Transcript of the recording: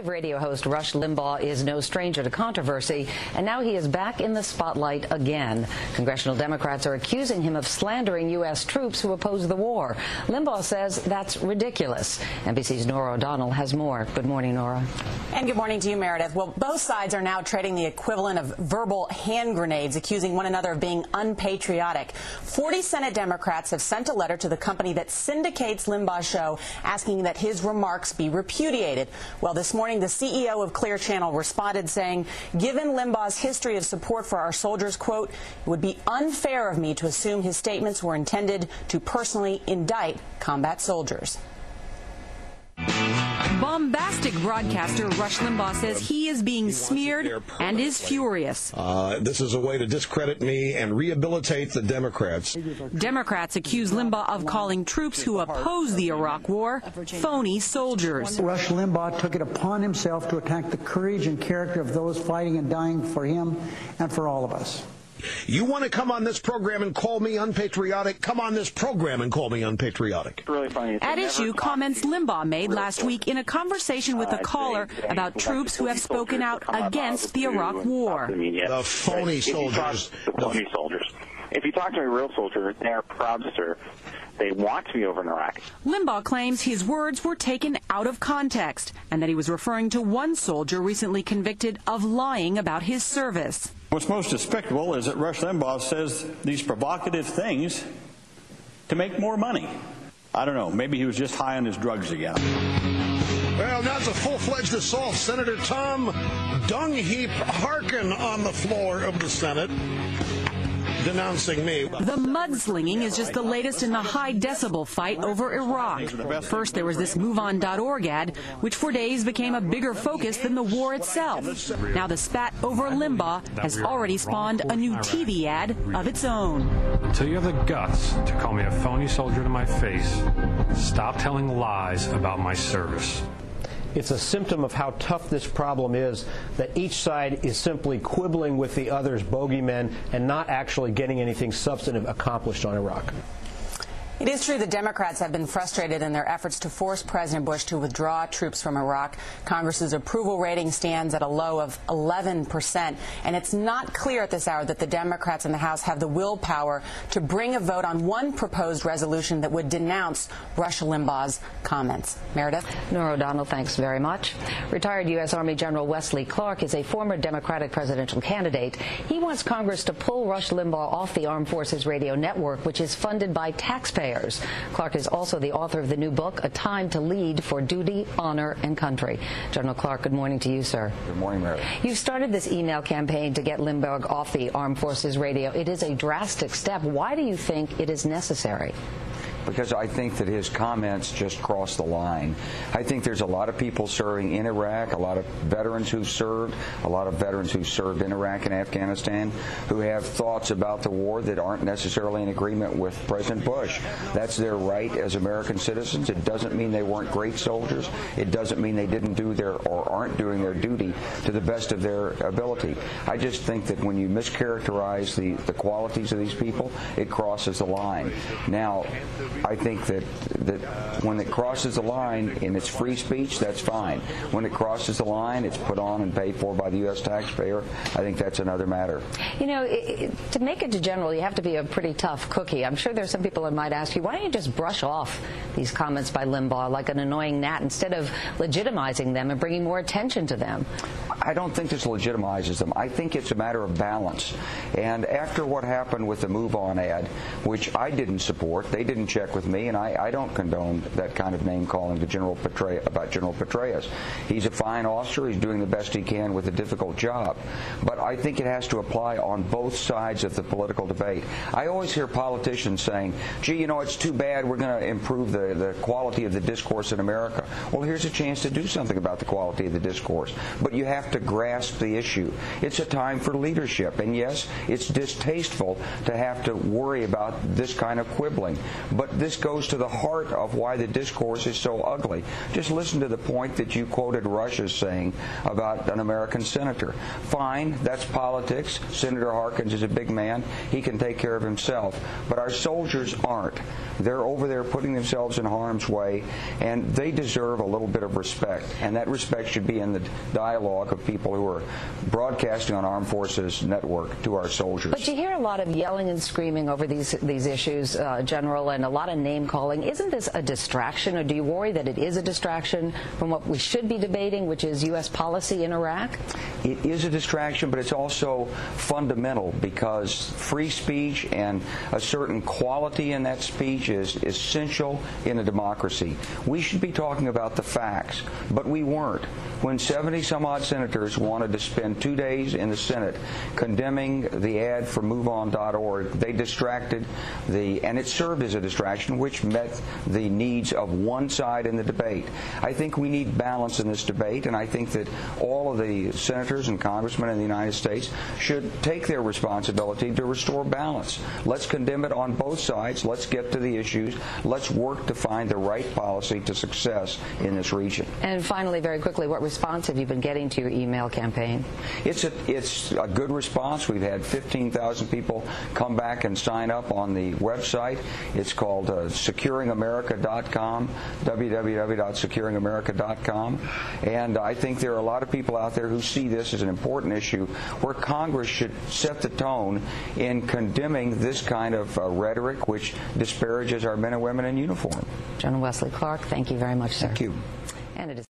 Conservative radio host Rush Limbaugh is no stranger to controversy, and now he is back in the spotlight again. Congressional Democrats are accusing him of slandering U.S. troops who oppose the war. Limbaugh says that's ridiculous. NBC's Norah O'Donnell has more. Good morning, Norah. And good morning to you, Meredith. Well, both sides are now trading the equivalent of verbal hand grenades, accusing one another of being unpatriotic. 40 Senate Democrats have sent a letter to the company that syndicates Limbaugh's show, asking that his remarks be repudiated. Well, this morning, the CEO of Clear Channel responded saying, given Limbaugh's history of support for our soldiers, quote, it would be unfair of me to assume his statements were intended to personally indict combat soldiers. Bombastic broadcaster Rush Limbaugh says he is being smeared and is furious. This is a way to discredit me and rehabilitate the Democrats. Democrats accuse Limbaugh of calling troops who oppose the Iraq War phony soldiers. Rush Limbaugh took it upon himself to attack the courage and character of those fighting and dying for him and for all of us. You want to come on this program and call me unpatriotic? Come on this program and call me unpatriotic. Really funny. At issue, comments Limbaugh made last week in a conversation with a caller about troops who have spoken out against the Iraq War. The phony soldiers. The phony soldiers. If you talk to a real soldier, they are proud to serve. They want to be over in Iraq. Limbaugh claims his words were taken out of context and that he was referring to one soldier recently convicted of lying about his service. What's most despicable is that Rush Limbaugh says these provocative things to make more money. I don't know, maybe he was just high on his drugs again. Well, that's a full-fledged assault. Senator Tom Dungheap Harkin on the floor of the Senate, denouncing me. The mudslinging is just the latest in the high-decibel fight over Iraq. First, there was this MoveOn.org ad, which for days became a bigger focus than the war itself. Now the spat over Limbaugh has already spawned a new TV ad of its own. Until you have the guts to call me a phony soldier to my face, stop telling lies about my service. It's a symptom of how tough this problem is, that each side is simply quibbling with the other's bogeymen and not actually getting anything substantive accomplished on Iraq. It is true the Democrats have been frustrated in their efforts to force President Bush to withdraw troops from Iraq. Congress's approval rating stands at a low of 11%, and it's not clear at this hour that the Democrats in the House have the willpower to bring a vote on one proposed resolution that would denounce Rush Limbaugh's comments. Meredith? Norah O'Donnell, thanks very much. Retired U.S. Army General Wesley Clark is a former Democratic presidential candidate. He wants Congress to pull Rush Limbaugh off the Armed Forces Radio Network, which is funded by taxpayers. Clark is also the author of the new book, A Time to Lead for Duty, Honor, and Country. General Clark, good morning to you, sir. Good morning, Mary. You started this email campaign to get Limbaugh off the Armed Forces Radio. It is a drastic step. Why do you think it is necessary? Because I think that his comments just crossed the line. I think there's a lot of people serving in Iraq, a lot of veterans who've served, a lot of veterans who've served in Iraq and Afghanistan who have thoughts about the war that aren't necessarily in agreement with President Bush. That's their right as American citizens. It doesn't mean they weren't great soldiers. It doesn't mean they didn't do their or aren't doing their duty to the best of their ability. I just think that when you mischaracterize the qualities of these people, it crosses the line. Now, I think that when it crosses the line and it's free speech, that's fine. When it crosses the line, it's put on and paid for by the U.S. taxpayer. I think that's another matter. You know, to make it to general, you have to be a pretty tough cookie. I'm sure there's some people that might ask you, why don't you just brush off these comments by Limbaugh like an annoying gnat instead of legitimizing them and bringing more attention to them? I don't think this legitimizes them. I think it's a matter of balance. And after what happened with the MoveOn ad, which I didn't support, they didn't check with me, and I don't condone that kind of name-calling to General Petraeus. He's a fine officer. He's doing the best he can with a difficult job. But I think it has to apply on both sides of the political debate. I always hear politicians saying, gee, you know, it's too bad we're going to improve the quality of the discourse in America. Well, here's a chance to do something about the quality of the discourse. But you have have to grasp the issue. It's a time for leadership. And yes, it's distasteful to have to worry about this kind of quibbling. But this goes to the heart of why the discourse is so ugly. Just listen to the point that you quoted Rush as saying about an American senator. Fine, that's politics. Senator Harkins is a big man. He can take care of himself. But our soldiers aren't. They're over there putting themselves in harm's way, and they deserve a little bit of respect. And that respect should be in the dialogue of people who are broadcasting on Armed Forces Network to our soldiers. But you hear a lot of yelling and screaming over these issues, General, and a lot of name-calling. Isn't this a distraction, or do you worry that it is a distraction from what we should be debating, which is U.S. policy in Iraq? It is a distraction, but it's also fundamental, because free speech and a certain quality in that speech is essential in a democracy. We should be talking about the facts, but we weren't. When 70-some-odd senators wanted to spend 2 days in the Senate condemning the ad for MoveOn.org, they distracted and it served as a distraction, which met the needs of one side in the debate. I think we need balance in this debate, and I think that all of the senators and congressmen in the United States should take their responsibility to restore balance. Let's condemn it on both sides. Let's get to the issues. Let's work to find the right policy to success in this region. And finally, very quickly, what response have you been getting to your email campaign? It's a good response. We've had 15,000 people come back and sign up on the website. It's called securingamerica.com, www.securingamerica.com. And I think there are a lot of people out there who see this as an important issue where Congress should set the tone in condemning this kind of rhetoric which disparages our men and women in uniform. General Wesley Clark, thank you very much, sir. Thank you. And it is